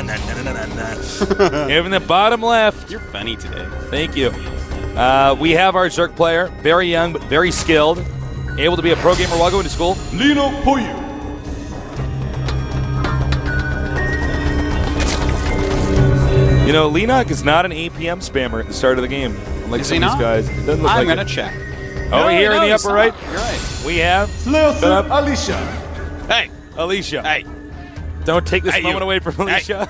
In the bottom left. You're funny today. Thank you. We have our Zerg player, very young but very skilled, able to be a pro gamer while going to school. Leenock for you. You know, Leenock is not an APM spammer at the start of the game. Like Is some he of these not? guys. It doesn't look I'm like going to it. check. Over here in the he's upper not. right, You're right. we have Slayer Alicia. Hey. Alicia. Hey. Don't take this Hey, moment you. away from Alicia.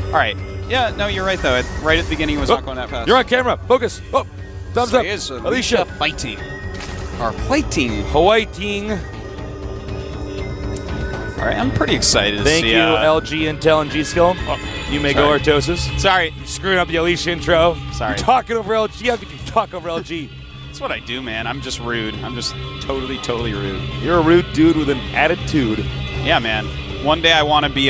All right. Yeah, no, you're right, though. Right at the beginning, he was not going that fast. You're on camera. Focus. Oh, thumbs So up. is Alicia. fighting. Our fighting. Hawaii team. All right, I'm pretty excited to Thank see. you, LG Intel and G Skill. You may go, sorry. Artosis. Sorry. You're screwing up the Alicia intro. Sorry. You're talking over LG. How could you talk over LG? That's what I do, man. I'm just rude. I'm just totally rude. You're a rude dude with an attitude. Yeah, man. One day I want to be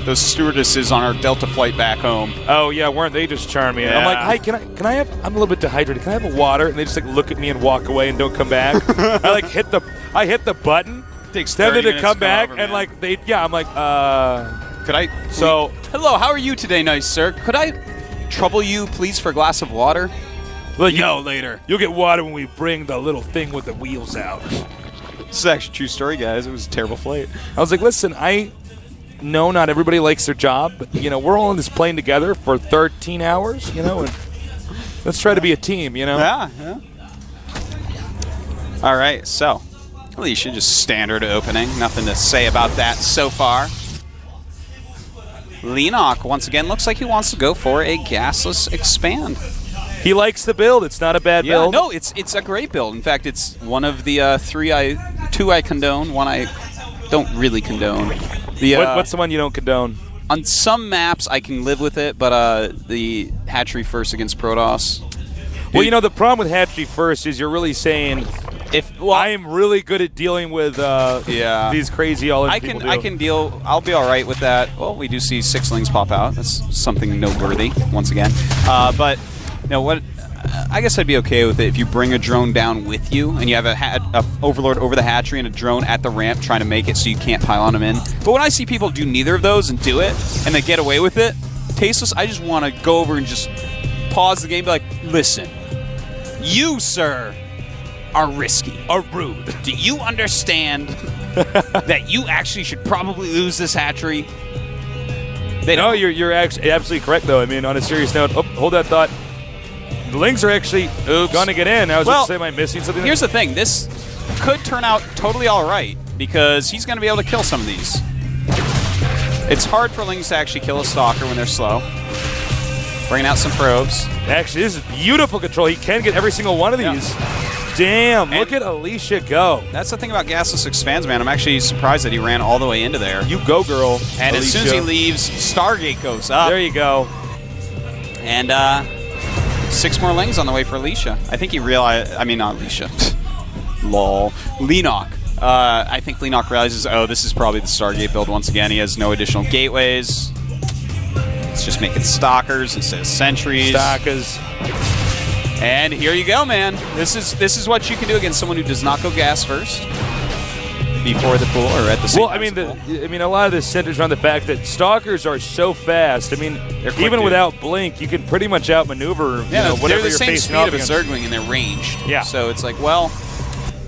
those stewardesses on our Delta flight back home. Oh yeah, weren't they just charming? Yeah. I'm like, hi, can I have? I'm a little bit dehydrated. Can I have a water? And they just like look at me and walk away and don't come back. I hit the button. Takes Tell 30 them to minutes come to back over, and man. I'm like, Could I? So Hello, how are you today, nice sir? Could I trouble you, please, for a glass of water? well, Later. You'll get water when we bring the little thing with the wheels out. This is actually a true story, guys. It was a terrible flight. I was like, listen, I know not everybody likes their job, but we're all on this plane together for 13 hours, and let's try to be a team, Yeah. All right, so Alicia, just standard opening. Nothing to say about that so far. Leenock, once again, looks like he wants to go for a gasless expand. He likes the build. It's not a bad build. No, it's a great build. In fact, it's one of the two I condone, one I don't really condone. What's the one you don't condone? On some maps, I can live with it, but the hatchery first against Protoss. Well, the problem with hatchery first is you're really saying, I am really good at dealing with these crazy all-in people do. I can deal. I'll be all right with that. Well, we do see sixlings pop out. That's something noteworthy once again. But what? I guess I'd be okay with it if you bring a drone down with you and you have a overlord over the hatchery and a drone at the ramp trying to make it so you can't pile on them in. But when I see people do neither of those and do it and they get away with it, tasteless. I just want to go over and just pause the game and be like, listen, you, sir, are risky, are rude. Do you understand that you actually should probably lose this hatchery? No, you're actually absolutely correct, though. I mean, on a serious note, hold that thought. The Lings are actually going to get in. I was going to say, am I missing something? Here's the thing. This could turn out totally all right because he's going to be able to kill some of these. It's hard for Lings to actually kill a Stalker when they're slow. Bringing out some probes. Actually, this is beautiful control. He can get every single one of these. Damn, look at Alicia go. That's the thing about gasless expands, man. I'm actually surprised that he ran all the way into there. You go, girl. And Alicia. as soon as he leaves, Stargate goes up. There you go. And 6 more Lings on the way for Alicia. I think he realized... I mean, not Alicia. Lol. Leenock. I think Leenock realizes, this is probably the Stargate build once again. He has no additional gateways. It's just making Stalkers instead of sentries. Stalkers. And here you go, man. This is what you can do against someone who does not go gas first before the pool or at the same time. Well, I mean, a lot of this centers around the fact that Stalkers are so fast. I mean, even without blink, you can pretty much outmaneuver whatever they're the you're same facing speed off of a against. Zergling and they're ranged. Yeah. So it's like, well,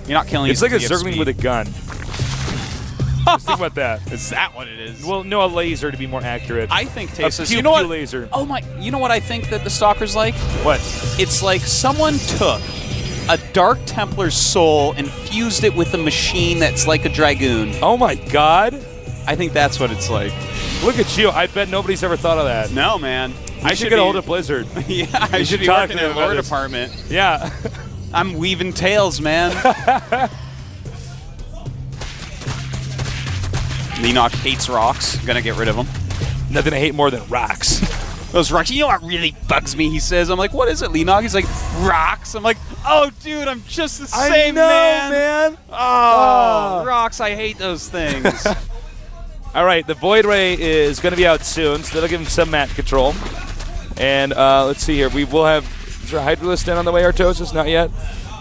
you're not killing. It's like a Zergling with a gun. Just think about that. Is that what it is? Well, no, a laser to be more accurate. I think a Tasteless. pew You know what? laser. Oh my! You know what I think that the Stalker's like? What? It's like someone took a Dark Templar's soul and fused it with a machine that's like a Dragoon. Oh my God! I think that's what it's like. Look at you! I bet nobody's ever thought of that. No, man. I should get a hold of Blizzard. Yeah, I should be talk working to in them the about lore this. department. Yeah. I'm weaving tails, man. Leenock hates rocks. Gonna get rid of them. Nothing I hate more than rocks. Those rocks. You know what really bugs me? He says. I'm like, what is it, Leenock? He's like, rocks. I'm like, oh, dude, I'm just the same, man. Oh, rocks. I hate those things. All right, the Void Ray is going to be out soon, so that'll give him some map control. And let's see here. We will have. Is there a Hydralisk down on the way, Artosis? Not yet.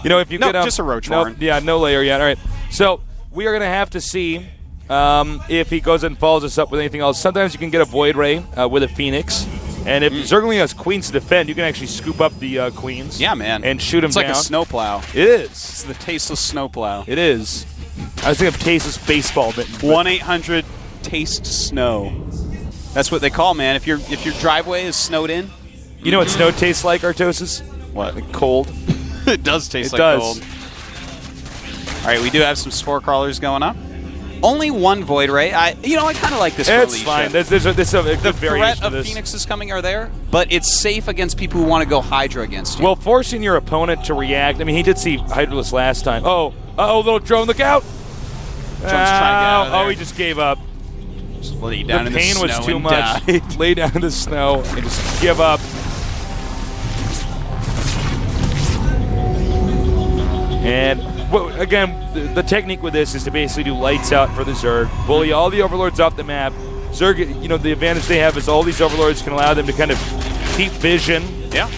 If you No, get just a Roach no, Horn. yeah, no layer yet. All right. So we are going to have to see if he goes and follows us up with anything else. Sometimes you can get a Void Ray with a Phoenix. And if Zerg only has queens to defend, you can actually scoop up the queens. Yeah, man. And shoot them it's down. It's like a snowplow. It is. It's the tasteless snowplow. It is. I was thinking of tasteless baseball mitt. 1-800-TASTE-SNOW. That's what they call, man. If your driveway is snowed in. You know what snow tastes like, Artosis? What? Like cold. It does taste like cold. All right, we do have some spore crawlers going up. Only one Void Ray. I kind of like this. It's fine. There's a the good variation threat of this. Phoenixes coming are there, but it's safe against people who want to go Hydra against you. Well, forcing your opponent to react. I mean, he did see Hydraless last time. Oh, little drone, look out! Drone's trying to get out of there. Oh, he just gave up. Just lay down The in pain the was snow too and much. died. Lay down in the snow and just give up. And again, the technique with this is to basically do lights out for the Zerg, bully all the overlords off the map. Zerg, the advantage they have is all these overlords can allow them to kind of keep vision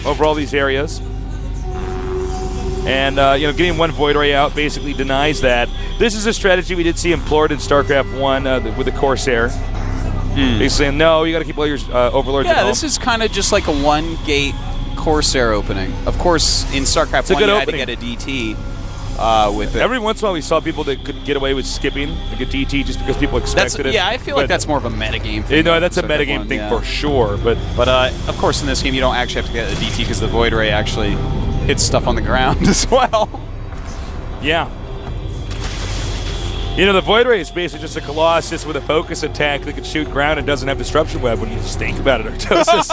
over all these areas. And, getting one Void Ray out basically denies that. This is a strategy we did see employed in StarCraft 1 with the Corsair. Basically saying, no, you got to keep all your overlords at home. Yeah, this is kind of just like a one-gate Corsair opening. Of course, in StarCraft 1, you had to get a DT with it. Every once in a while, we saw people that could get away with skipping like a DT just because people expected it. Yeah, I feel like that's more of a metagame thing. That's a metagame thing for sure. But of course, in this game, you don't actually have to get a DT because the Void Ray actually hits stuff on the ground as well. Yeah. The Void Ray is basically just a Colossus with a focus attack that can shoot ground and doesn't have Disruption Web when you just think about it, Artosis.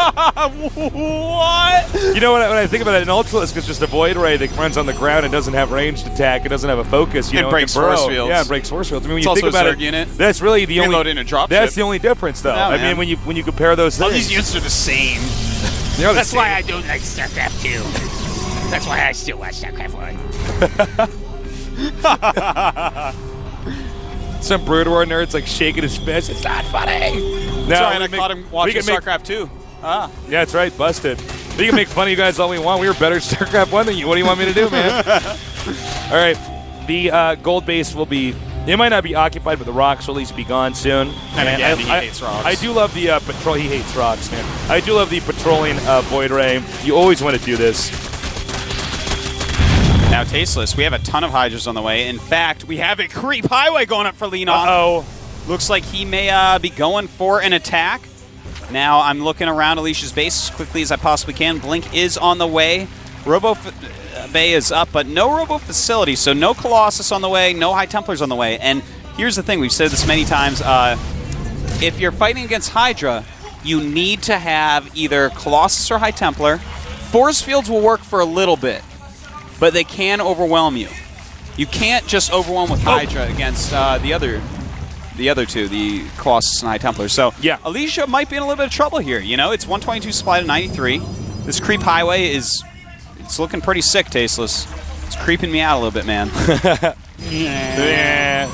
What? When I think about it, an Ultralisk is just a Void Ray that runs on the ground and doesn't have ranged attack. It doesn't have a focus. It breaks force fields. Yeah, it breaks force fields. I mean, when it's you also think about a Zerg it, unit. that's really the only. Load in a dropship. That's the only difference, though. Yeah, I mean, when you compare those things, all these units are the same. That's why I don't like StarCraft 2. That's why I still watch StarCraft 1. Some Brood War nerd's like shaking his fist. It's not funny. No, I caught him watching StarCraft 2. Yeah, that's right. Busted. We can make fun of you guys all we want. We were better at StarCraft 1 than you. What do you want me to do, man? All right. The gold base will be... It might not be occupied, but the rocks will at least be gone soon. And again, he hates rocks. I do love the patrol. He hates rocks, man. I do love the patrolling Void Ray. You always want to do this. Now, Tasteless, we have a ton of Hydras on the way. In fact, we have a creep highway going up for Leenock. Uh-oh. Looks like he may be going for an attack. Now, I'm looking around Alicia's base as quickly as I possibly can. Blink is on the way. Robo Bay is up, but no Robo Facility, so no Colossus on the way, no High Templars on the way. And here's the thing, we've said this many times. If you're fighting against Hydra, you need to have either Colossus or High Templar. Force fields will work for a little bit, but they can overwhelm you. You can't just overwhelm with Hydra against the other two, the Colossus and High Templar. So yeah, Alicia might be in a little bit of trouble here. It's 122 supply to 93. This creep highway it's looking pretty sick, Tasteless. It's creeping me out a little bit, man. Yeah.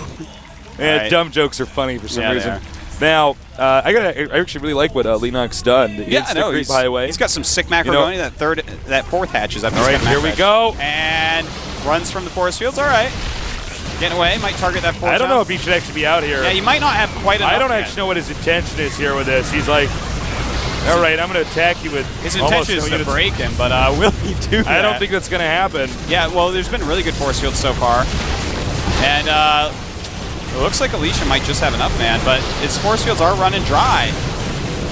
Right. Dumb jokes are funny for some reason. Now, I actually really like what Leenock's done. Yeah, no, creep highway. He's got some sick macro going. That fourth hatch is up. All right, here we go. And runs from the forest fields. All right. Getting away. Might target that fourth. I don't know if he should actually be out here. Yeah, he might not have quite enough. I don't actually know what his intention is here with this. He's like, all right, I'm going to attack you with his intention is to break him, but will he do that? I don't think that's going to happen. Yeah, well, there's been really good force fields so far. And it looks like Alicia might just have enough, man, but his force fields are running dry.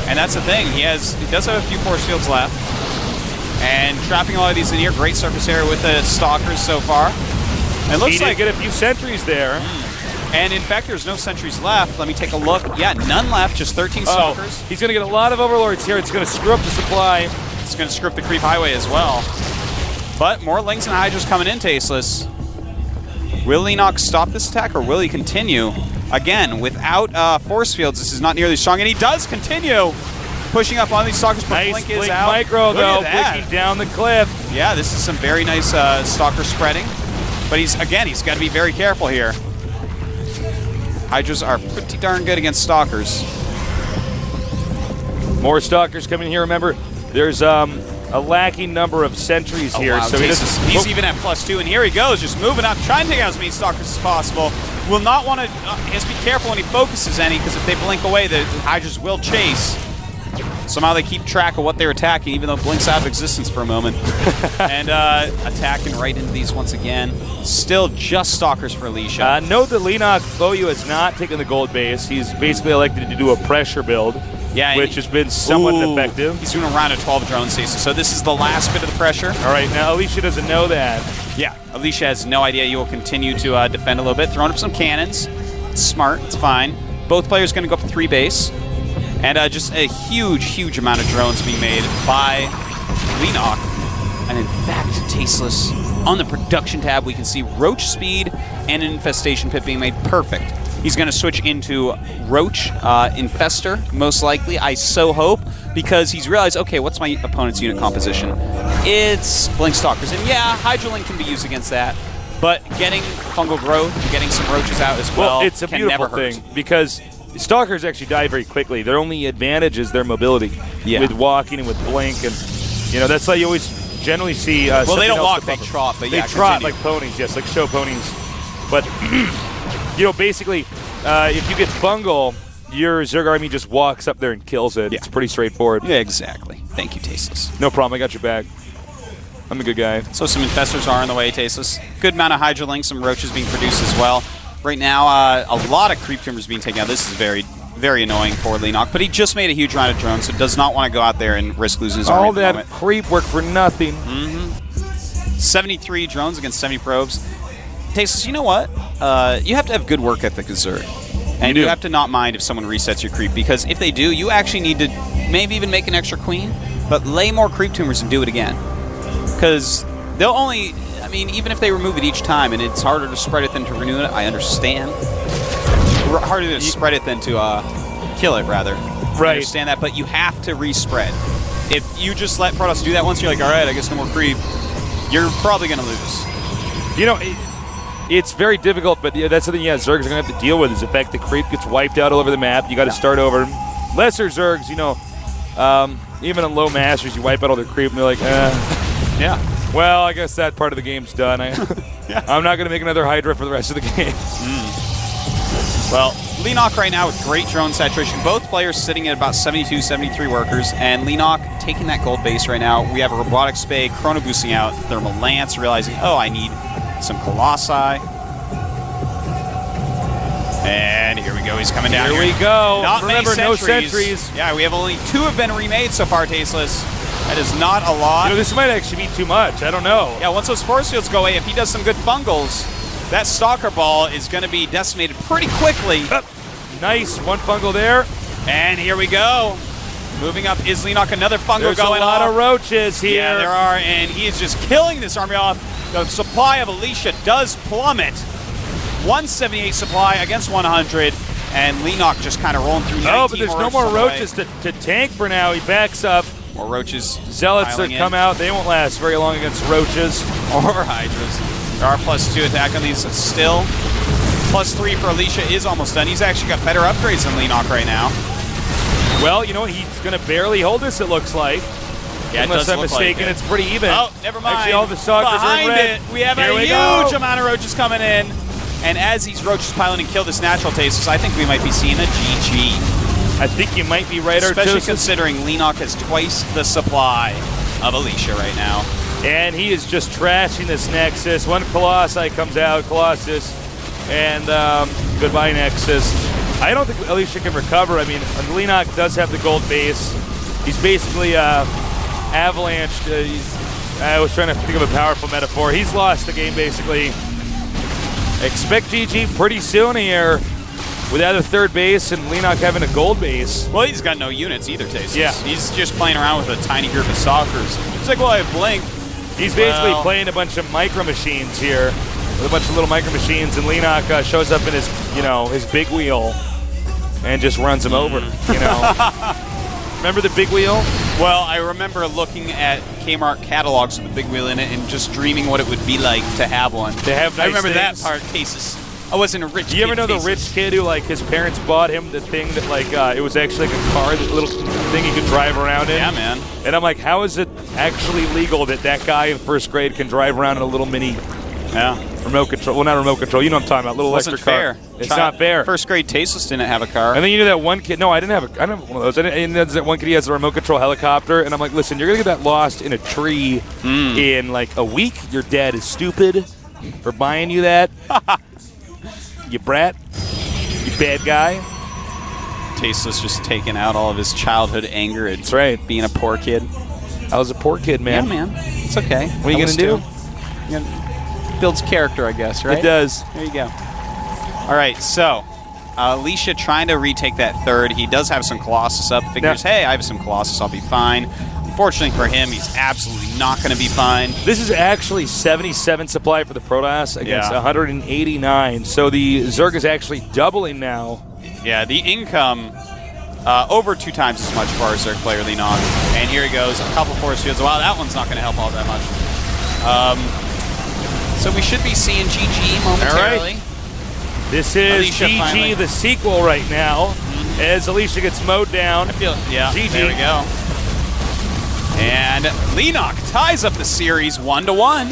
And that's the thing. He does have a few force fields left. And trapping a lot of these in here. Great surface area with the Stalkers so far. It looks he like did get a few sentries there. And in fact, there's no sentries left. Let me take a look. Yeah, none left, just 13 Stalkers. He's going to get a lot of Overlords here. It's going to screw up the supply. It's going to screw up the creep highway as well. But more Lings and Hydras coming in, Tasteless. Will Leenock stop this attack, or will he continue? Again, without force fields, this is not nearly strong, and he does continue pushing up on these Stalkers, but nice Blink is out. Micro, though, blinking down the cliff. Yeah, this is some very nice Stalker spreading. But he's got to be very careful here. Hydras are pretty darn good against Stalkers. More Stalkers coming here. Remember, there's a lacking number of sentries here. Wow. So he's even at +2, and here he goes, just moving up, trying to take out as many Stalkers as possible. will not want to. He has to be careful when he focuses any, because if they blink away, the Hydras will chase. Somehow they keep track of what they're attacking, even though it blinks out of existence for a moment. And attacking right into these once again. Still just Stalkers for Alicia. Note that Leenock Boyu has not taken the gold base. He's basically elected to do a pressure build, which has been somewhat effective. He's doing around a 12 drone station, so this is the last bit of the pressure. All right, now Alicia doesn't know that. Yeah, Alicia has no idea. You will continue to defend a little bit, throwing up some cannons. It's smart, it's fine. Both players going to go up to 3 base. And just a huge, huge amount of drones being made by Leenock. And in fact, Tasteless, on the production tab, we can see Roach Speed and an Infestation Pit being made perfect. He's going to switch into Roach Infester, most likely, I so hope, because he's realized, okay, what's my opponent's unit composition? It's Blink Stalkers. And yeah, Hydralink can be used against that, but getting Fungal Growth and getting some Roaches out as well, it's a beautiful thing, because Stalkers actually die very quickly. Their only advantage is their mobility with walking and with blink, and that's how you always generally see. Well, they don't walk; they trot. But they trot like ponies, yes, like show ponies. But basically, if you get fungal, your Zerg army just walks up there and kills it. Yeah. It's pretty straightforward. Yeah, exactly. Thank you, Tasteless. No problem. I got your back. I'm a good guy. So some Infestors are on the way, Tasteless. Good amount of Hydralinks, some Roaches being produced as well. Right now, a lot of creep tumors being taken out. This is very, very annoying for Leenock, but he just made a huge round of drones, so does not want to go out there and risk losing his army. All that creep work for nothing. 73 drones against 70 probes. Tasteless, you know what? You have to have good work ethic as Zerg. And you have to not mind if someone resets your creep, because if they do, you actually need to maybe even make an extra queen, but lay more creep tumors and do it again. Because they'll only... I mean, even if they remove it each time, and it's harder to spread it than to renew it, I understand. Harder to spread it than to kill it, rather. Right. I understand that, but you have to respread. If you just let Protoss do that once, you're like, all right, I guess no more creep, you're probably going to lose. It's very difficult, but that's something, Zergs are going to have to deal with, is the fact that creep gets wiped out all over the map. You got to start over. Lesser Zergs, even on low masters, you wipe out all their creep, and they're like, Yeah. Well, I guess that part of the game's done. I'm not going to make another Hydra for the rest of the game. Well, Leenock right now with great drone saturation. Both players sitting at about 72, 73 workers, and Leenock taking that gold base right now. We have a Robotic Spade, Chrono boosting out, Thermal Lance, realizing, oh, I need some Colossi. And here we go, he's coming down here. Here we go. Not Remember, many no sentries. Yeah, we have only 2 have been remade so far, Tasteless. That is not a lot. This might actually be too much. I don't know. Yeah, once those force fields go away, if he does some good fungals, that Stalker Ball is going to be decimated pretty quickly. Nice. One fungal there. And here we go. Moving up is Leenock. Another fungal There's going a lot off. of roaches here. Yeah, there are, and he is just killing this army off. The supply of Alicia does plummet. 178 supply against 100, and Leenock just kind of rolling through 19 Oh, but there's no more roaches to tank for now. He backs up. More roaches. Zealots that come out, they won't last very long against roaches. Or Hydras. There are +2 attack on these still. +3 for Alicia is almost done. He's actually got better upgrades than Leenock right now. Well, he's going to barely hold this, it looks like. Yeah, unless I'm mistaken, it's pretty even. Oh, never mind. Actually, all the Stalkers are in red. We have a huge amount of roaches coming in. And as these roaches pile in and kill this natural Tasteless, I think we might be seeing a GG. I think you might be right, especially Artosis. considering Leenock has twice the supply of Alicia right now. And he is just trashing this Nexus. One Colossi comes out, Colossus, and goodbye Nexus. I don't think Alicia can recover. I mean, Leenock does have the gold base. He's basically avalanched. I was trying to think of a powerful metaphor. He's lost the game, basically. Expect GG pretty soon here. Without a third base and Leenock having a gold base. Well, he's got no units either, Tasteless. Yeah. He's just playing around with a tiny group of Stalkers. He's like, well, I have Blink. He's basically playing a bunch of micro machines here. With a bunch of little micro machines, and Leenock shows up in his, his big wheel and just runs him over, Remember the big wheel? Well, I remember looking at Kmart catalogs with the big wheel in it and just dreaming what it would be like to have one. To have nice I remember things. that part, Tasteless. I wasn't a rich kid. Do you ever know Tasteless. the rich kid who, his parents bought him the thing that, it was actually like a car, the little thing he could drive around in? Yeah, man. And I'm like, how is it actually legal that guy in first grade can drive around in a little mini Yeah. Remote control. Well, not remote control. You know what I'm talking about. Little Wasn't electric car. fair. It's not fair. First grade Tasteless didn't have a car. And then you know that one kid. No, I didn't have one of those. And there's that one kid. He has a remote control helicopter, and I'm like, listen, you're gonna get that lost in a tree in like a week. Your dad is stupid for buying you that. You brat. You bad guy. Tasteless just taking out all of his childhood anger at That's right. being a poor kid. I was a poor kid, man. Yeah, man. It's okay. What are you gonna do? Builds character, I guess, right? It does. There you go. All right, so Alicia trying to retake that third. He does have some Colossus up. Figures, hey, I have some Colossus. I'll be fine. Unfortunately for him, he's absolutely not going to be fine. This is actually 77 supply for the Protoss against 189. So the Zerg is actually doubling now. Yeah, the income over 2 times as much for our Zerg player, Leenock. And here he goes, a couple force fields. Wow, that one's not going to help all that much. So we should be seeing GG momentarily. All right. This is Alicia GG, finally. the sequel right now, as Alicia gets mowed down. Yeah, GG. there we go. And Leenock ties up the series 1-1.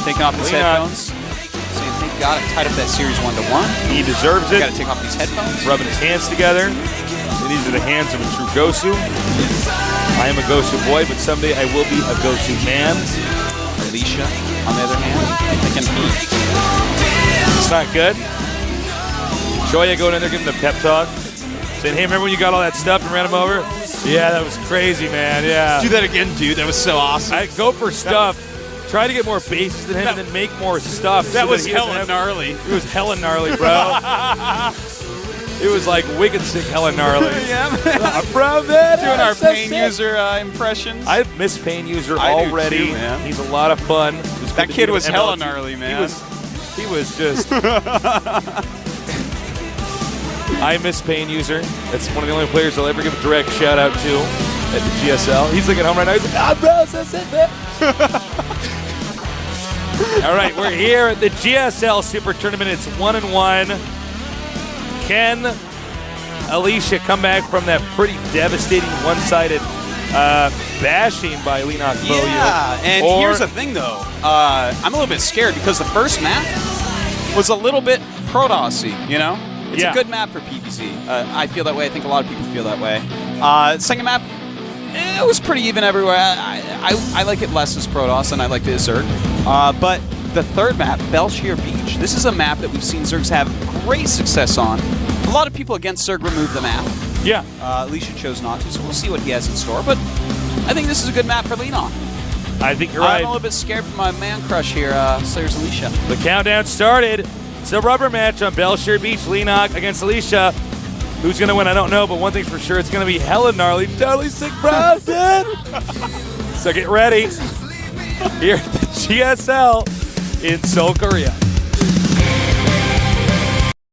Taking off his headphones. Saying, thank God I tied up that series 1-1. He deserves it. Got to take off these headphones. Rubbing his hands together. And these are the hands of a true Gosu. I am a Gosu boy, but someday I will be a Gosu man. Alicia, on the other hand, thinking, It's not good. Shoya going in there giving the pep talk. Saying, hey, remember when you got all that stuff and ran him over? Yeah, that was crazy, man. Yeah. do that again, dude. That was so awesome. I go for stuff. Try to get more bases than him and then make more stuff. That so was he doesn't hella gnarly. It was hella gnarly, bro. It was like wicked sick hella gnarly. Yeah, man. Bro, man. Doing our so pain sick. user impressions. I miss Pain User I do already. too, man. He's a lot of fun. That kid was hella gnarly, man. He was just. I miss Pain User. That's one of the only players I'll ever give a direct shout out to at the GSL. He's looking at home right now. He's like, bro, that's it, man. All right, we're here at the GSL Super Tournament. It's 1-1. Can Alicia come back from that pretty devastating one-sided bashing by Leenock? Yeah, and here's the thing, though. I'm a little bit scared because the first map was a little bit Protoss-y, you know? It's a good map for PvZ. I feel that way. I think a lot of people feel that way. Second map, it was pretty even everywhere. I like it less as Protoss than I like it as Zerg. But the third map, Belshir Beach, this is a map that we've seen Zergs have great success on. A lot of people against Zerg removed the map. Yeah. Alicia chose not to, so we'll see what he has in store. But I think this is a good map for Leenock. I think you're right. I'm a little bit scared for my man crush here, Slayers Alicia. The countdown started. It's a rubber match on Belshir Beach. Leenock against Alicia. Who's going to win? I don't know, but one thing's for sure. It's going to be hella gnarly. Totally sick, bro, dude. So get ready. Here at the GSL in Seoul, Korea.